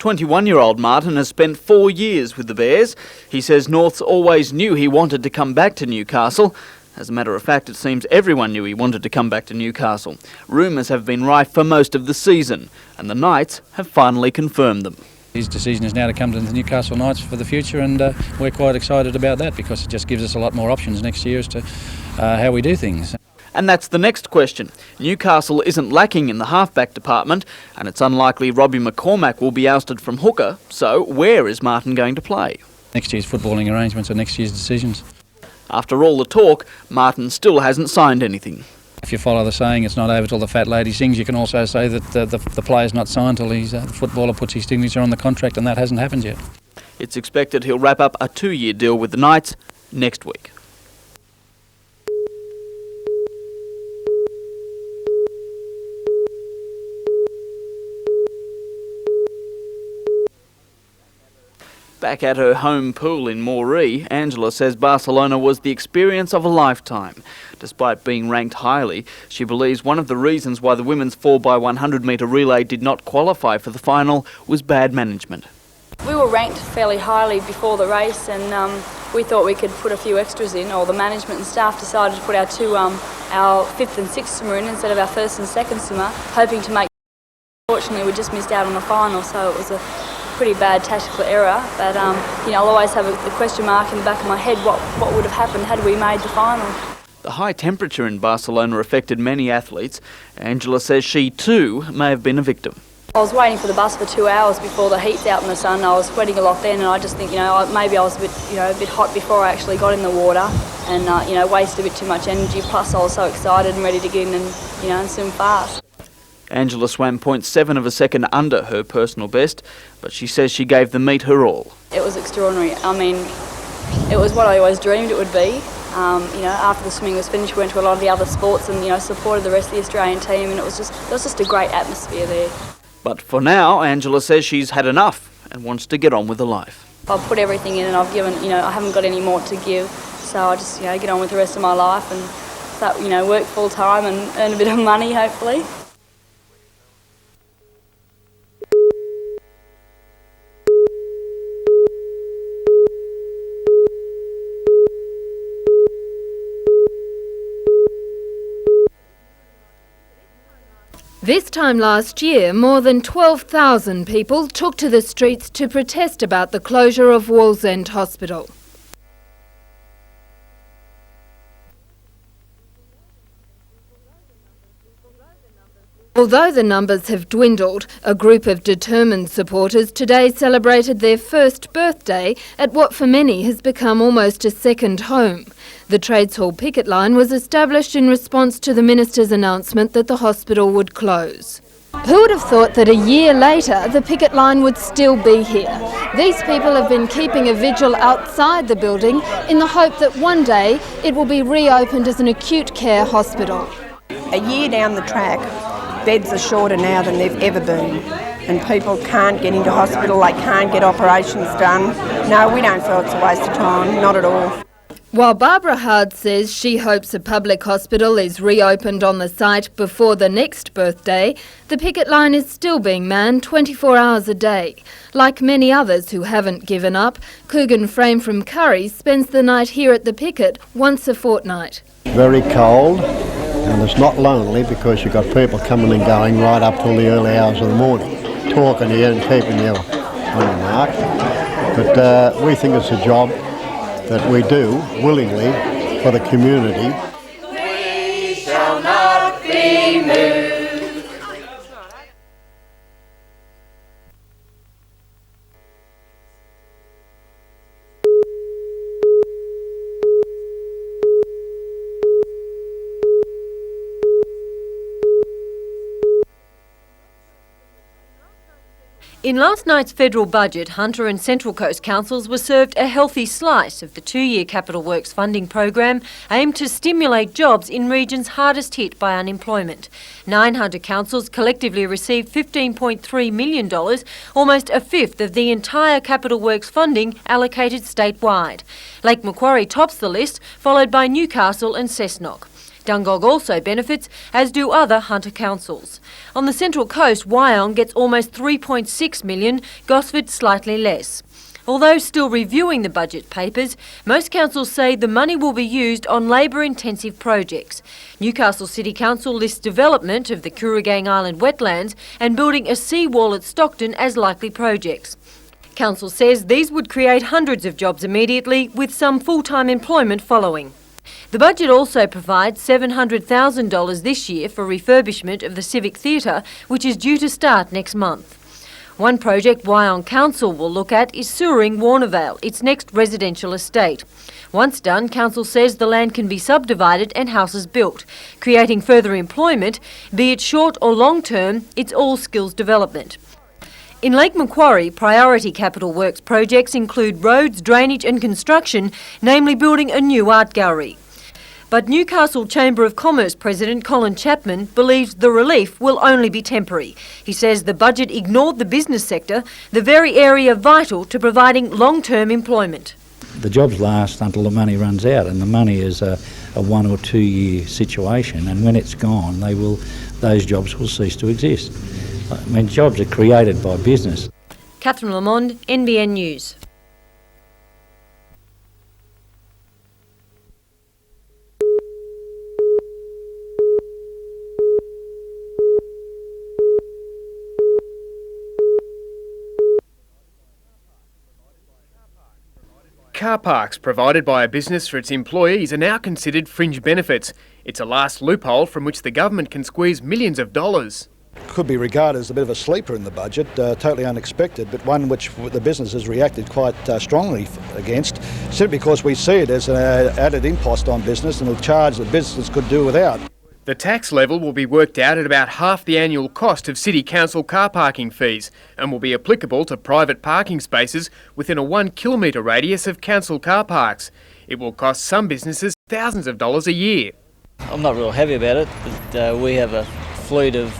21-year-old Martin has spent 4 years with the Bears. He says Norths always knew he wanted to come back to Newcastle. As a matter of fact, it seems everyone knew he wanted to come back to Newcastle. Rumours have been rife for most of the season, and the Knights have finally confirmed them. His decision is now to come to the Newcastle Knights for the future, and we're quite excited about that because it just gives us a lot more options next year as to how we do things. And that's the next question. Newcastle isn't lacking in the halfback department, and it's unlikely Robbie McCormack will be ousted from hooker, so where is Martin going to play? Next year's footballing arrangements are next year's decisions. After all the talk, Martin still hasn't signed anything. If you follow the saying, it's not over till the fat lady sings, you can also say that the player's not signed till the footballer puts his signature on the contract, and that hasn't happened yet. It's expected he'll wrap up a 2-year deal with the Knights next week. Back at her home pool in Moree, Angela says Barcelona was the experience of a lifetime. Despite being ranked highly, she believes one of the reasons why the women's 4x100 metre relay did not qualify for the final was bad management. We were ranked fairly highly before the race, and we thought we could put a few extras in, or the management and staff decided to put our 5th and 6th swimmer in instead of our 1st and 2nd swimmer, hoping to make. Unfortunately, we just missed out on the final, so it was a pretty bad tactical error, but I'll always have a question mark in the back of my head what would have happened had we made the final. The high temperature in Barcelona affected many athletes. Angela says she too may have been a victim. I was waiting for the bus for 2 hours before the heat's out in the sun. I was sweating a lot then, and I just think maybe I was a bit hot before I actually got in the water, and wasted a bit too much energy. Plus I was so excited and ready to get in and swim fast. Angela swam 0.7 of a second under her personal best, but she says she gave the meet her all. It was extraordinary. I mean, it was what I always dreamed it would be. After the swimming was finished, we went to a lot of the other sports and supported the rest of the Australian team, and it was just a great atmosphere there. But for now, Angela says she's had enough and wants to get on with her life. I've put everything in, and I've given. I haven't got any more to give, so I just get on with the rest of my life and work full time and earn a bit of money, hopefully. This time last year, more than 12,000 people took to the streets to protest about the closure of Wallsend Hospital. Although the numbers have dwindled, a group of determined supporters today celebrated their first birthday at what for many has become almost a second home. The Trades Hall picket line was established in response to the minister's announcement that the hospital would close. Who would have thought that a year later the picket line would still be here? These people have been keeping a vigil outside the building in the hope that one day it will be reopened as an acute care hospital. A year down the track, beds are shorter now than they've ever been, and people can't get into hospital, they can't get operations done. No, we don't feel it's a waste of time, not at all. While Barbara Hard says she hopes a public hospital is reopened on the site before the next birthday, the picket line is still being manned 24 hours a day. Like many others who haven't given up, Coogan Frame from Curry spends the night here at the picket once a fortnight. Very cold, and it's not lonely because you've got people coming and going right up till the early hours of the morning, talking to you and keeping you on your mark. But we think it's a job that we do willingly for the community. We shall not be moved. In last night's federal budget, Hunter and Central Coast councils were served a healthy slice of the 2-year capital works funding program aimed to stimulate jobs in regions hardest hit by unemployment. 9 Hunter councils collectively received $15.3 million, almost a fifth of the entire capital works funding allocated statewide. Lake Macquarie tops the list, followed by Newcastle and Cessnock. Dungog also benefits, as do other hunter councils. On the Central Coast, Wyong gets almost $3.6 million, Gosford slightly less. Although still reviewing the budget papers, most councils say the money will be used on labour-intensive projects. Newcastle City Council lists development of the Kooragang Island wetlands and building a seawall at Stockton as likely projects. Council says these would create hundreds of jobs immediately, with some full-time employment following. The budget also provides $700,000 this year for refurbishment of the Civic Theatre, which is due to start next month. One project Wyong Council will look at is sewering Warnervale, its next residential estate. Once done, Council says the land can be subdivided and houses built, creating further employment, be it short or long term, it's all skills development. In Lake Macquarie, priority capital works projects include roads, drainage and construction, namely building a new art gallery. But Newcastle Chamber of Commerce President Colin Chapman believes the relief will only be temporary. He says the budget ignored the business sector, the very area vital to providing long-term employment. The jobs last until the money runs out, and the money is a 1 or 2 year situation, and when it's gone, those jobs will cease to exist. I mean, jobs are created by business. Catherine Lamond, NBN News. Car parks provided by a business for its employees are now considered fringe benefits. It's a last loophole from which the government can squeeze millions of dollars. Could be regarded as a bit of a sleeper in the budget, totally unexpected, but one which the business has reacted quite strongly against, simply because we see it as an added impost on business and a charge that businesses could do without. The tax level will be worked out at about half the annual cost of City Council car parking fees and will be applicable to private parking spaces within a 1 kilometre radius of council car parks. It will cost some businesses thousands of dollars a year. I'm not real happy about it, but we have a fleet of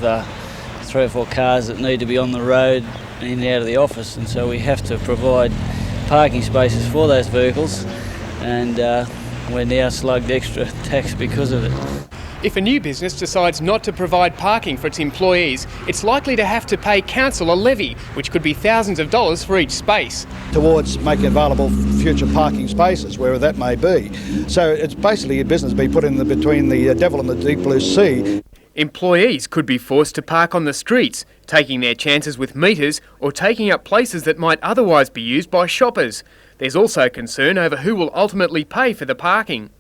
3 or 4 cars that need to be on the road in and out of the office, and so we have to provide parking spaces for those vehicles, and we're now slugged extra tax because of it. If a new business decides not to provide parking for its employees, it's likely to have to pay council a levy, which could be thousands of dollars for each space. Towards making available future parking spaces, wherever that may be. So it's basically a business being put in between the devil and the deep blue sea. Employees could be forced to park on the streets, taking their chances with meters or taking up places that might otherwise be used by shoppers. There's also concern over who will ultimately pay for the parking.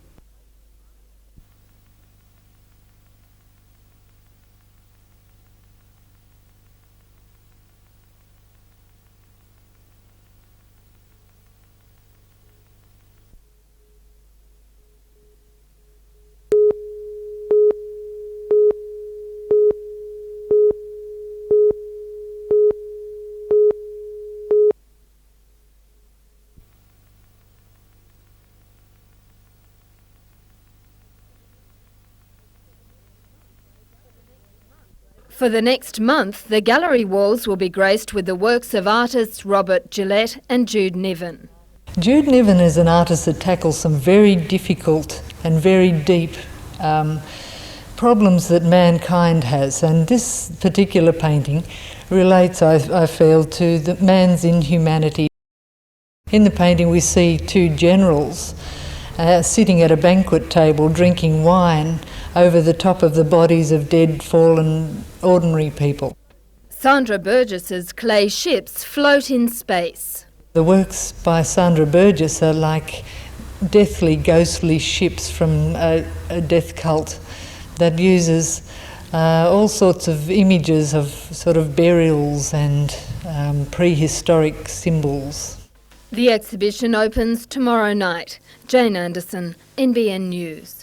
For the next month, the gallery walls will be graced with the works of artists Robert Gillette and Jude Niven. Jude Niven is an artist that tackles some very difficult and very deep problems that mankind has, and this particular painting relates, I feel, to the man's inhumanity. In the painting we see 2 generals sitting at a banquet table drinking wine over the top of the bodies of dead, fallen, ordinary people. Sandra Burgess's clay ships float in space. The works by Sandra Burgess are like deathly, ghostly ships from a death cult that uses all sorts of images of sort of burials and prehistoric symbols. The exhibition opens tomorrow night. Jane Anderson, NBN News.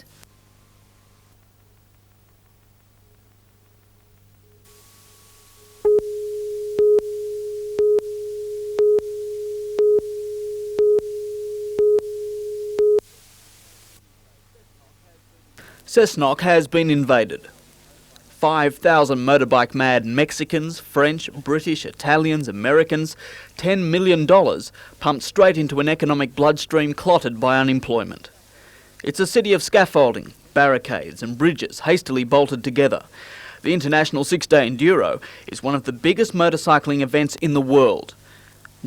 Cessnock has been invaded. 5,000 motorbike-mad Mexicans, French, British, Italians, Americans, $10 million pumped straight into an economic bloodstream clotted by unemployment. It's a city of scaffolding, barricades and bridges hastily bolted together. The International 6-Day Enduro is one of the biggest motorcycling events in the world.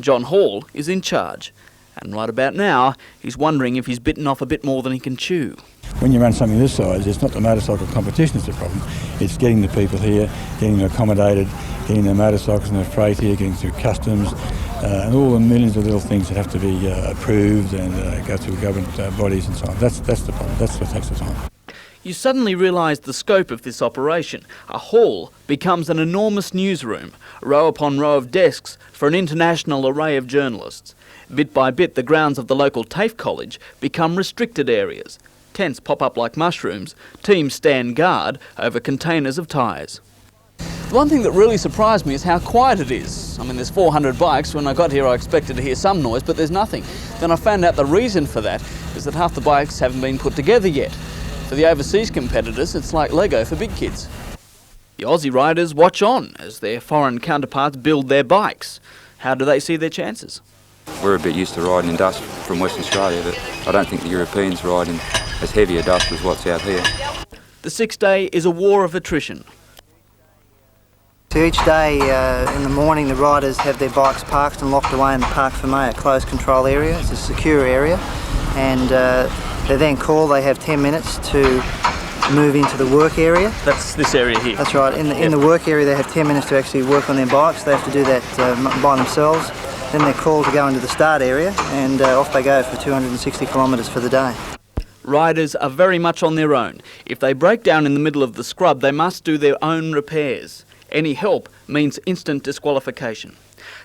John Hall is in charge, and right about now he's wondering if he's bitten off a bit more than he can chew. When you run something this size, it's not the motorcycle competition that's the problem. It's getting the people here, getting them accommodated, getting their motorcycles and their freight here, getting through customs, and all the millions of little things that have to be approved and go through government bodies and so on. That's the problem. That's what takes the time. You suddenly realise the scope of this operation. A hall becomes an enormous newsroom, row upon row of desks for an international array of journalists. Bit by bit, the grounds of the local TAFE college become restricted areas. Tents pop up like mushrooms, teams stand guard over containers of tyres. One thing that really surprised me is how quiet it is. I mean, there's 400 bikes. When I got here I expected to hear some noise, but there's nothing. Then I found out the reason for that is that half the bikes haven't been put together yet. For the overseas competitors, it's like Lego for big kids. The Aussie riders watch on as their foreign counterparts build their bikes. How do they see their chances? We're a bit used to riding in dust from Western Australia, but I don't think the Europeans ride in as heavy a dust as what's out here. The 6-day is a war of attrition. So each day in the morning the riders have their bikes parked and locked away in the Park for May, a closed control area. It's a secure area, and they're then called. They have 10 minutes to move into the work area. That's this area here? That's right. In the work area they have 10 minutes to actually work on their bikes. They have to do that by themselves. Then they're called to go into the start area, and off they go for 260 kilometres for the day. Riders are very much on their own. If they break down in the middle of the scrub, they must do their own repairs. Any help means instant disqualification.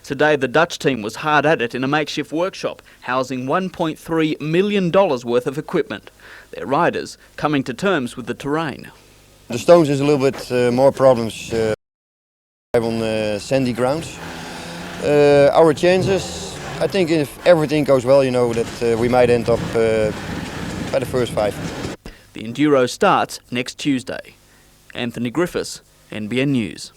Today the Dutch team was hard at it in a makeshift workshop, housing $1.3 million worth of equipment. Their riders coming to terms with the terrain. The stones is a little bit more problems on sandy grounds. Our chances, I think if everything goes well, you know, that we might end up by the first 5. The Enduro starts next Tuesday. Anthony Griffiths, NBN News.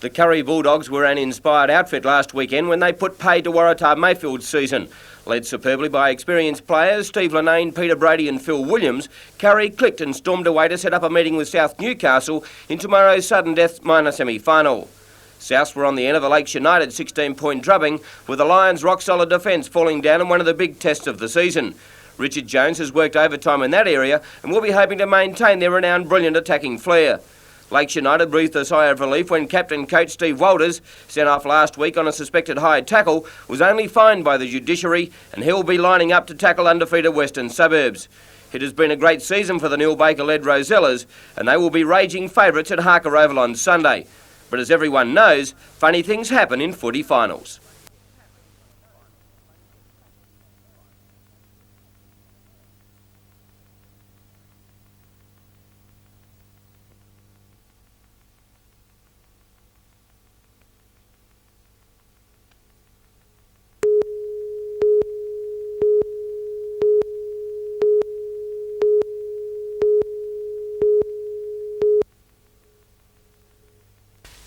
The Curry Bulldogs were an inspired outfit last weekend when they put paid to Waratah Mayfield's season. Led superbly by experienced players Steve Linnane, Peter Brady and Phil Williams, Curry clicked and stormed away to set up a meeting with South Newcastle in tomorrow's sudden death minor semi-final. Souths were on the end of a Lakes United 16-point drubbing, with the Lions' rock-solid defence falling down in one of the big tests of the season. Richard Jones has worked overtime in that area and will be hoping to maintain their renowned brilliant attacking flair. Lakes United breathed a sigh of relief when captain coach Steve Walters, sent off last week on a suspected high tackle, was only fined by the judiciary, and he'll be lining up to tackle undefeated Western Suburbs. It has been a great season for the Neil Baker-led Rosellas, and they will be raging favourites at Harker Oval on Sunday. But as everyone knows, funny things happen in footy finals.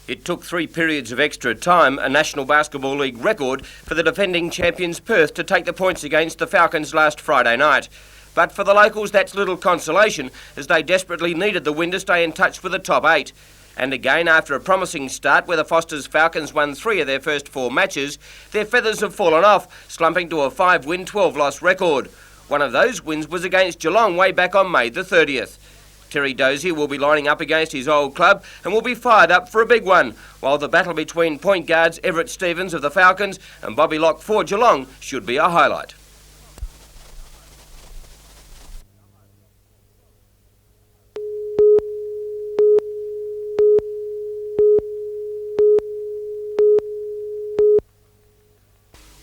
It took 3 periods of extra time, a National Basketball League record, for the defending champions Perth to take the points against the Falcons last Friday night. But for the locals, that's little consolation, as they desperately needed the win to stay in touch with the top 8. And again, after a promising start where the Foster's Falcons won 3 of their first 4 matches, their feathers have fallen off, slumping to a 5-win, 12-loss record. One of those wins was against Geelong way back on May the 30th. Terry Dozier will be lining up against his old club and will be fired up for a big one, while the battle between point guards Everett Stevens of the Falcons and Bobby Locke for Geelong should be a highlight.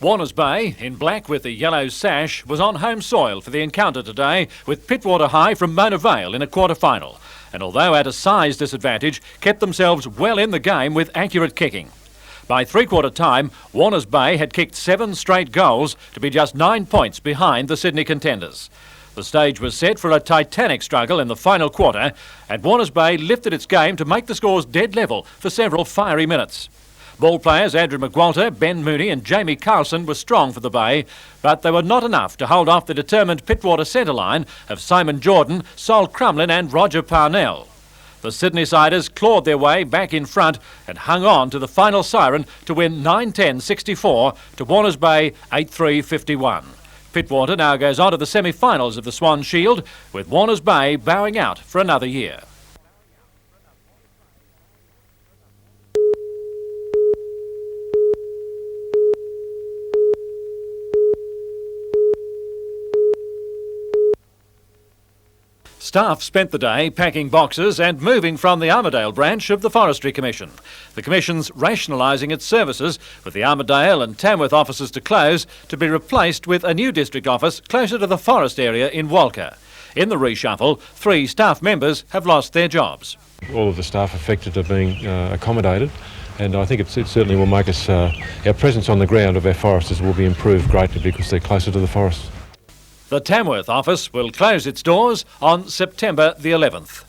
Warners Bay, in black with the yellow sash, was on home soil for the encounter today with Pittwater High from Mona Vale in a quarter-final, and although at a size disadvantage, kept themselves well in the game with accurate kicking. By three-quarter time, Warners Bay had kicked 7 straight goals to be just 9 points behind the Sydney contenders. The stage was set for a titanic struggle in the final quarter, and Warners Bay lifted its game to make the scores dead level for several fiery minutes. Ball players Andrew McWalter, Ben Mooney and Jamie Carlson were strong for the Bay, but they were not enough to hold off the determined Pittwater centre line of Simon Jordan, Sol Crumlin and Roger Parnell. The Sydney-siders clawed their way back in front and hung on to the final siren to win 9-10-64 to Warners Bay 8-3-51. Pittwater now goes on to the semi-finals of the Swan Shield, with Warners Bay bowing out for another year. Staff spent the day packing boxes and moving from the Armidale branch of the Forestry Commission. The Commission's rationalising its services, with the Armidale and Tamworth offices to close, to be replaced with a new district office closer to the forest area in Walker. In the reshuffle, 3 staff members have lost their jobs. All of the staff affected are being accommodated, and I think it certainly will make us, our presence on the ground of our foresters will be improved greatly because they're closer to the forests. The Tamworth office will close its doors on September the 11th.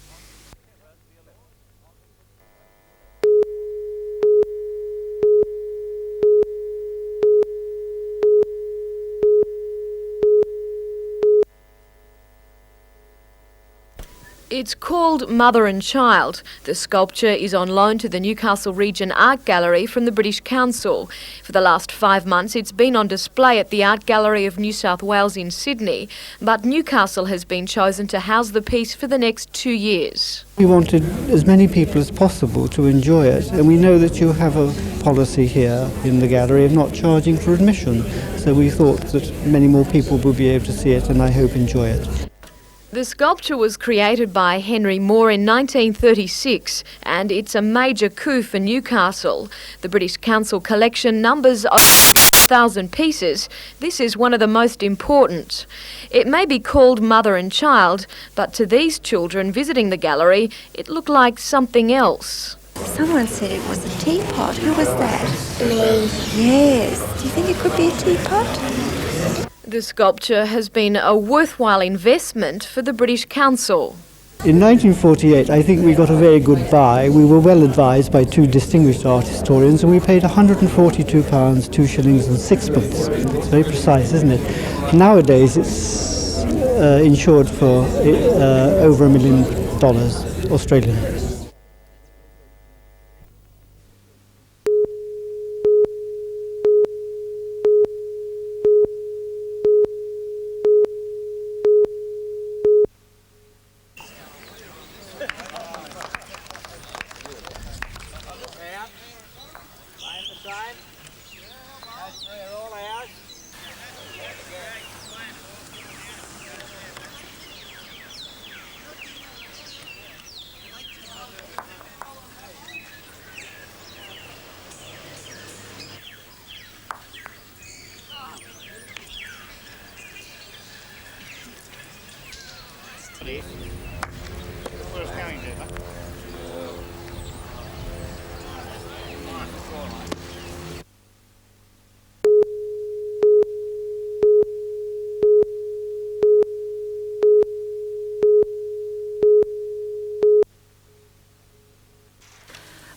It's called Mother and Child. The sculpture is on loan to the Newcastle Region Art Gallery from the British Council. For the last 5 months, it's been on display at the Art Gallery of New South Wales in Sydney, but Newcastle has been chosen to house the piece for the next 2 years. We wanted as many people as possible to enjoy it, and we know that you have a policy here in the gallery of not charging for admission, so we thought that many more people will be able to see it and I hope enjoy it. The sculpture was created by Henry Moore in 1936 and it's a major coup for Newcastle. The British Council collection numbers over 1,000 pieces. This is one of the most important. It may be called Mother and Child, but to these children visiting the gallery, it looked like something else. Someone said it was a teapot. Who was that? Me. Yes. Do you think it could be a teapot? The sculpture has been a worthwhile investment for the British Council. In 1948, I think we got a very good buy. We were well advised by 2 distinguished art historians, and we paid £142, 2 shillings and 6pence. It's very precise, isn't it? Nowadays, it's insured for over $1 million Australian.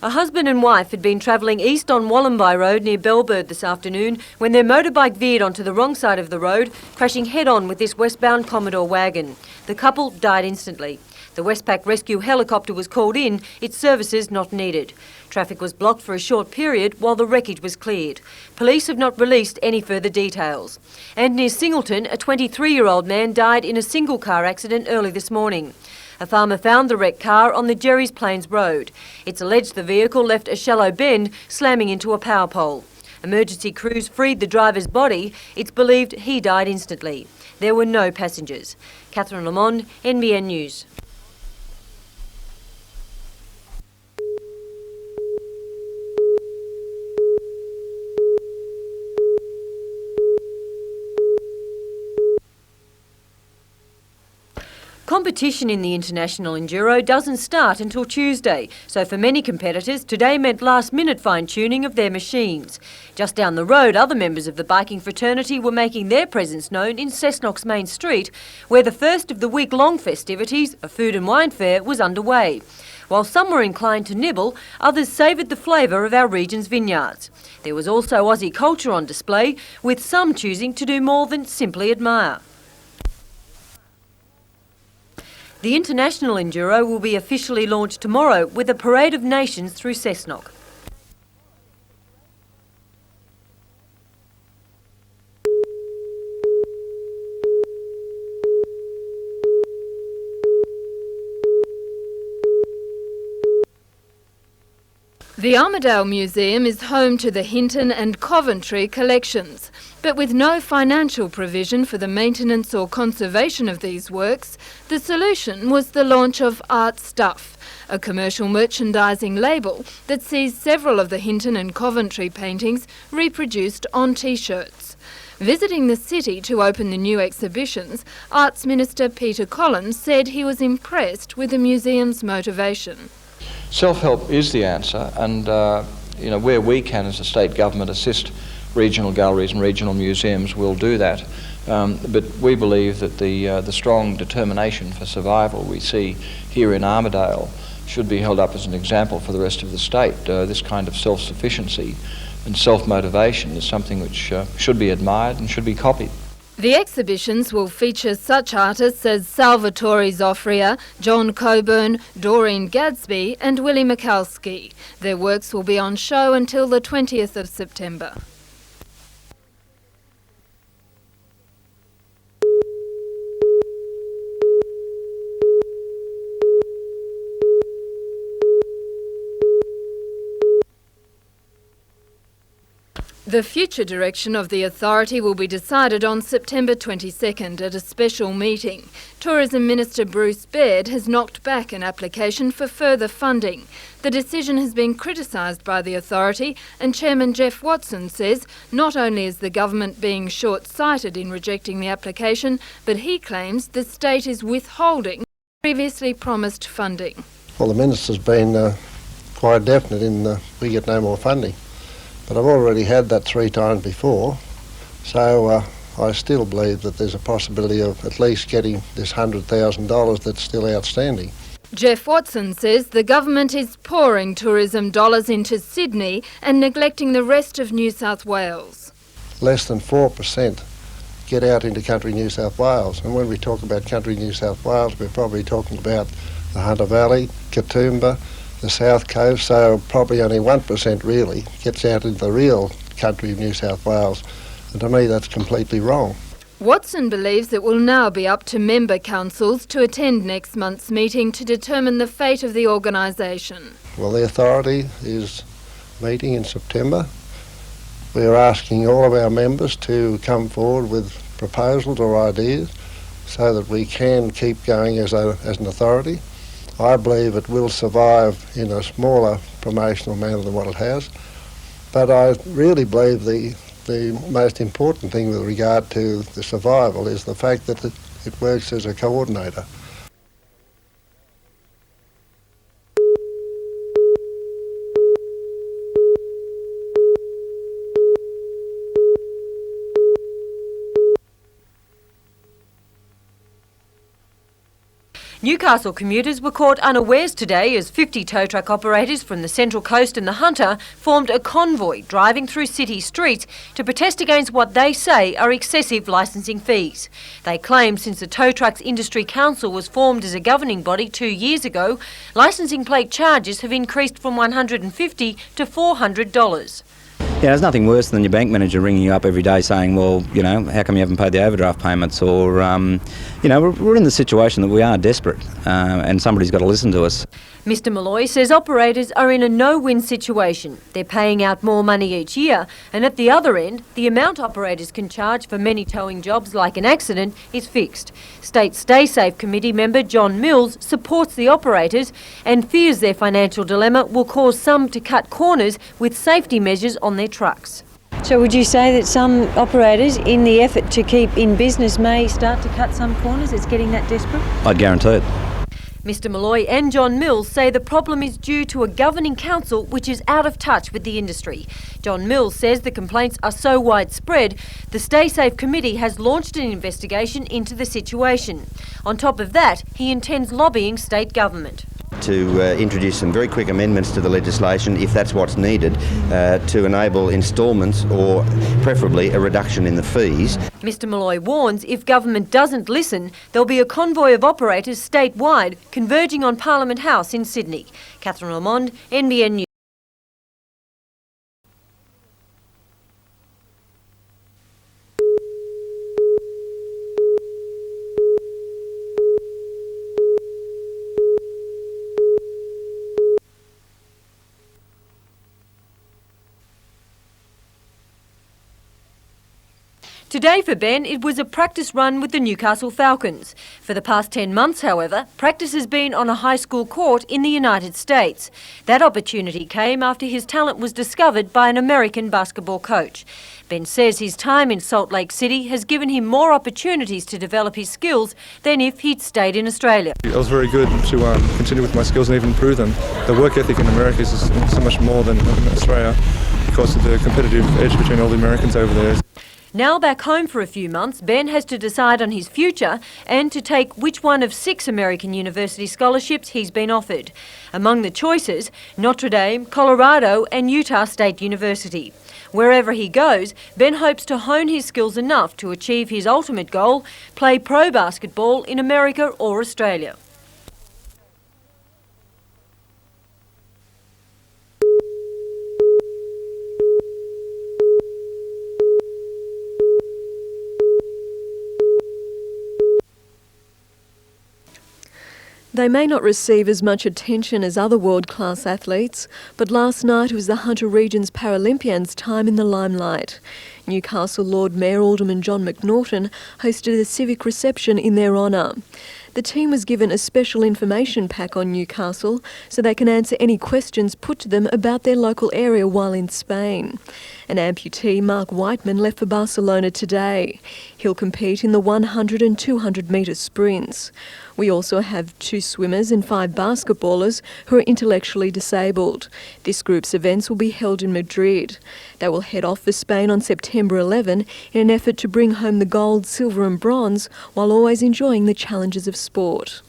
A husband and wife had been travelling east on Wallamby Road near Bellbird this afternoon when their motorbike veered onto the wrong side of the road, crashing head-on with this westbound Commodore wagon. The couple died instantly. The Westpac rescue helicopter was called in, its services not needed. Traffic was blocked for a short period while the wreckage was cleared. Police have not released any further details. And near Singleton, a 23-year-old man died in a single car accident early this morning. A farmer found the wrecked car on the Jerry's Plains Road. It's alleged the vehicle left a shallow bend, slamming into a power pole. Emergency crews freed the driver's body. It's believed he died instantly. There were no passengers. Catherine Lamond, NBN News. Competition in the International Enduro doesn't start until Tuesday, so for many competitors, today meant last-minute fine-tuning of their machines. Just down the road, other members of the biking fraternity were making their presence known in Cessnock's main street, where the first of the week-long festivities, a food and wine fair, was underway. While some were inclined to nibble, others savoured the flavour of our region's vineyards. There was also Aussie culture on display, with some choosing to do more than simply admire. The International Enduro will be officially launched tomorrow with a parade of nations through Cessnock. The Armidale Museum is home to the Hinton and Coventry collections, but with no financial provision for the maintenance or conservation of these works, the solution was the launch of Art Stuff, a commercial merchandising label that sees several of the Hinton and Coventry paintings reproduced on T-shirts. Visiting the city to open the new exhibitions, Arts Minister Peter Collins said he was impressed with the museum's motivation. Self-help is the answer, and where we can as a state government assist regional galleries and regional museums, we'll do that. But we believe that the strong determination for survival we see here in Armidale should be held up as an example for the rest of the state. This kind of self-sufficiency and self-motivation is something which should be admired and should be copied. The exhibitions will feature such artists as Salvatore Zoffria, John Coburn, Doreen Gadsby and Willie Mikalski. Their works will be on show until the 20th of September. The future direction of the authority will be decided on September 22nd at a special meeting. Tourism Minister Bruce Baird has knocked back an application for further funding. The decision has been criticised by the authority, and Chairman Jeff Watson says not only is the government being short-sighted in rejecting the application, but he claims the state is withholding previously promised funding. Well, the Minister's been quite definite in we get no more funding. But I've already had that 3 times before, so I still believe that there's a possibility of at least getting this $100,000 that's still outstanding. Jeff Watson says the government is pouring tourism dollars into Sydney and neglecting the rest of New South Wales. Less than 4% get out into country New South Wales, and when we talk about country New South Wales, we're probably talking about the Hunter Valley, Katoomba, the South Coast, so probably only 1% really gets out into the real country of New South Wales, and to me that's completely wrong. Watson believes it will now be up to member councils to attend next month's meeting to determine the fate of the organisation. Well, the authority is meeting in September. We are asking all of our members to come forward with proposals or ideas so that we can keep going as an authority. I believe it will survive in a smaller promotional manner than what it has, but I really believe the most important thing with regard to the survival is the fact that it works as a coordinator. Newcastle commuters were caught unawares today as 50 tow truck operators from the Central Coast and the Hunter formed a convoy driving through city streets to protest against what they say are excessive licensing fees. They claim since the Tow Trucks Industry Council was formed as a governing body 2 years ago, licensing plate charges have increased from $150 to $400. Yeah, there's nothing worse than your bank manager ringing you up every day saying, well, how come you haven't paid the overdraft payments? Or, we're in the situation that we are desperate and somebody's got to listen to us. Mr Malloy says operators are in a no-win situation. They're paying out more money each year, and at the other end, the amount operators can charge for many towing jobs like an accident is fixed. State Stay Safe Committee member John Mills supports the operators and fears their financial dilemma will cause some to cut corners with safety measures on their trucks. So would you say that some operators, in the effort to keep in business, may start to cut some corners? It's getting that desperate? I'd guarantee it. Mr Malloy and John Mills say the problem is due to a governing council which is out of touch with the industry. John Mills says the complaints are so widespread, the Stay Safe Committee has launched an investigation into the situation. On top of that, he intends lobbying state government. To introduce some very quick amendments to the legislation, if that's what's needed, to enable instalments or preferably a reduction in the fees. Mr Malloy warns if government doesn't listen, there'll be a convoy of operators statewide converging on Parliament House in Sydney. Catherine Lamond, NBN News. Today for Ben, it was a practice run with the Newcastle Falcons. For the past 10 months, however, practice has been on a high school court in the United States. That opportunity came after his talent was discovered by an American basketball coach. Ben says his time in Salt Lake City has given him more opportunities to develop his skills than if he'd stayed in Australia. It was very good to continue with my skills and even improve them. The work ethic in America is so much more than in Australia because of the competitive edge between all the Americans over there. Now back home for a few months, Ben has to decide on his future and to take which one of 6 American university scholarships he's been offered. Among the choices, Notre Dame, Colorado and Utah State University. Wherever he goes, Ben hopes to hone his skills enough to achieve his ultimate goal, play pro basketball in America or Australia. They may not receive as much attention as other world-class athletes, but last night was the Hunter Region's Paralympians' time in the limelight. Newcastle Lord Mayor Alderman John McNaughton hosted a civic reception in their honour. The team was given a special information pack on Newcastle so they can answer any questions put to them about their local area while in Spain. An amputee, Mark Whiteman, left for Barcelona today. He'll compete in the 100 and 200 metre sprints. We also have 2 swimmers and 5 basketballers who are intellectually disabled. This group's events will be held in Madrid. They will head off for Spain on September 11 in an effort to bring home the gold, silver and bronze while always enjoying the challenges of sport.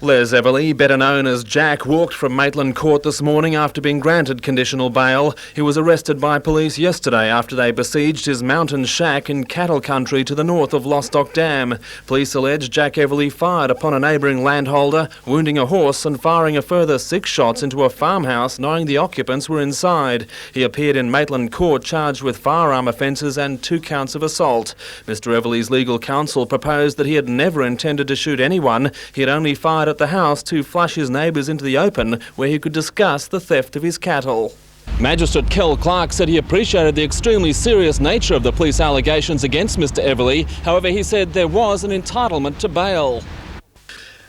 Les Everly, better known as Jack, walked from Maitland Court this morning after being granted conditional bail. He was arrested by police yesterday after they besieged his mountain shack in cattle country to the north of Lostock Dam. Police allege Jack Everly fired upon a neighbouring landholder, wounding a horse and firing a further 6 shots into a farmhouse, knowing the occupants were inside. He appeared in Maitland Court charged with firearm offences and 2 counts of assault. Mr Everly's legal counsel proposed that he had never intended to shoot anyone. He had only fired at the house to flush his neighbours into the open where he could discuss the theft of his cattle. Magistrate Kel Clark said he appreciated the extremely serious nature of the police allegations against Mr Everly. However, he said there was an entitlement to bail.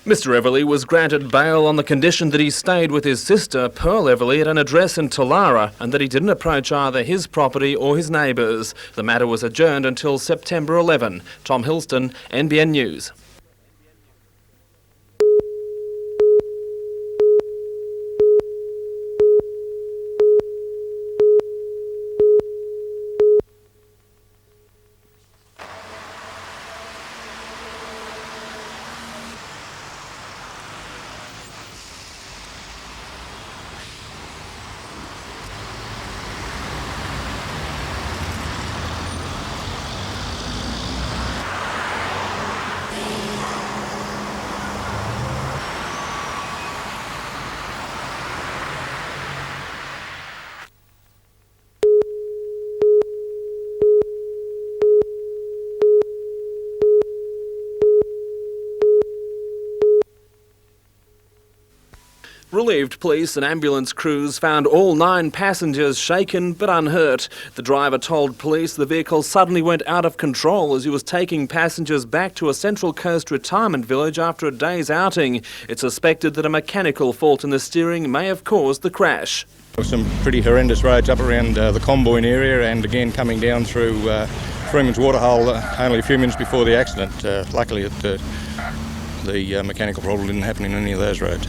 Mr Everly was granted bail on the condition that he stayed with his sister, Pearl Everly, at an address in Tullara and that he didn't approach either his property or his neighbours. The matter was adjourned until September 11. Tom Hilston, NBN News. Relieved police and ambulance crews found all 9 passengers shaken but unhurt. The driver told police the vehicle suddenly went out of control as he was taking passengers back to a Central Coast retirement village after a day's outing. It's suspected that a mechanical fault in the steering may have caused the crash. Some pretty horrendous roads up around the Comboyne area, and again coming down through Freeman's Waterhole only a few minutes before the accident. Luckily the mechanical problem didn't happen in any of those roads.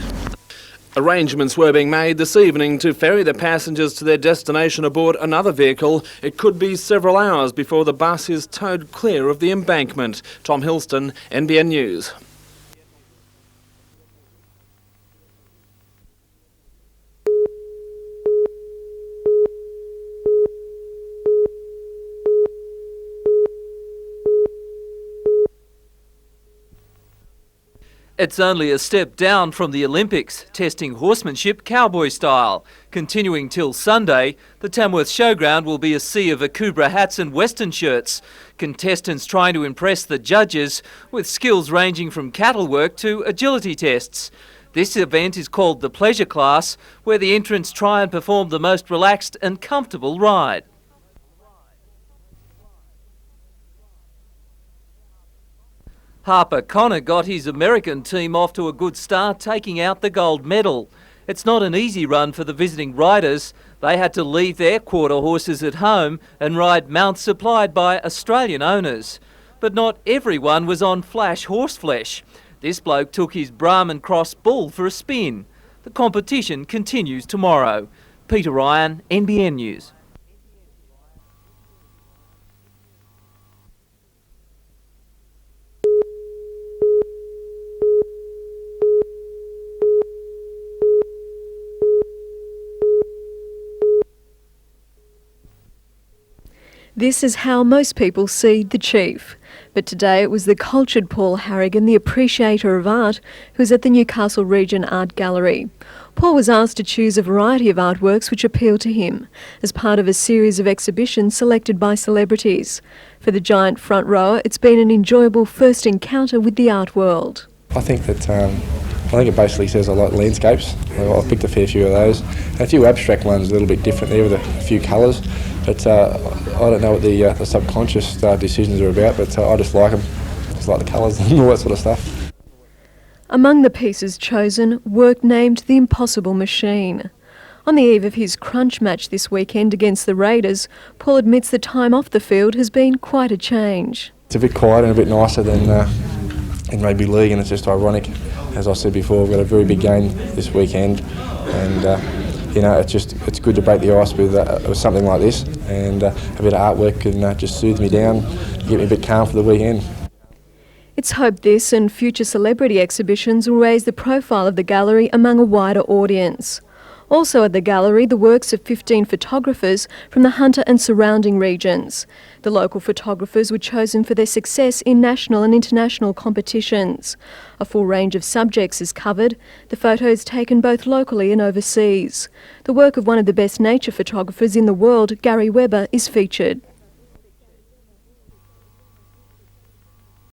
Arrangements were being made this evening to ferry the passengers to their destination aboard another vehicle. It could be several hours before the bus is towed clear of the embankment. Tom Hilston, NBN News. It's only a step down from the Olympics, testing horsemanship cowboy style. Continuing till Sunday, the Tamworth Showground will be a sea of Akubra hats and western shirts. Contestants trying to impress the judges with skills ranging from cattle work to agility tests. This event is called the Pleasure Class, where the entrants try and perform the most relaxed and comfortable ride. Harper Connor got his American team off to a good start, taking out the gold medal. It's not an easy run for the visiting riders. They had to leave their quarter horses at home and ride mounts supplied by Australian owners. But not everyone was on flash horseflesh. This bloke took his Brahman Cross bull for a spin. The competition continues tomorrow. Peter Ryan, NBN News. This is how most people see the Chief. But today it was the cultured Paul Harrigan, the appreciator of art, who was at the Newcastle Region Art Gallery. Paul was asked to choose a variety of artworks which appeal to him, as part of a series of exhibitions selected by celebrities. For the giant front rower, it's been an enjoyable first encounter with the art world. I think it basically says I like landscapes. I've picked a fair few of those. A few abstract ones a little bit different there with a few colours. But I don't know what the subconscious decisions are about, but I just like them. Just like the colours and all that sort of stuff. Among the pieces chosen, work named The Impossible Machine. On the eve of his crunch match this weekend against the Raiders, Paul admits the time off the field has been quite a change. It's a bit quieter and a bit nicer than in rugby league, and it's just ironic. As I said before, we've got a very big game this weekend, and it's good to break the ice with something like this, and a bit of artwork can just soothe me down, get me a bit calm for the weekend. It's hoped this and future celebrity exhibitions will raise the profile of the gallery among a wider audience. Also at the gallery, the works of 15 photographers from the Hunter and surrounding regions. The local photographers were chosen for their success in national and international competitions. A full range of subjects is covered, the photos taken both locally and overseas. The work of one of the best nature photographers in the world, Gary Webber, is featured.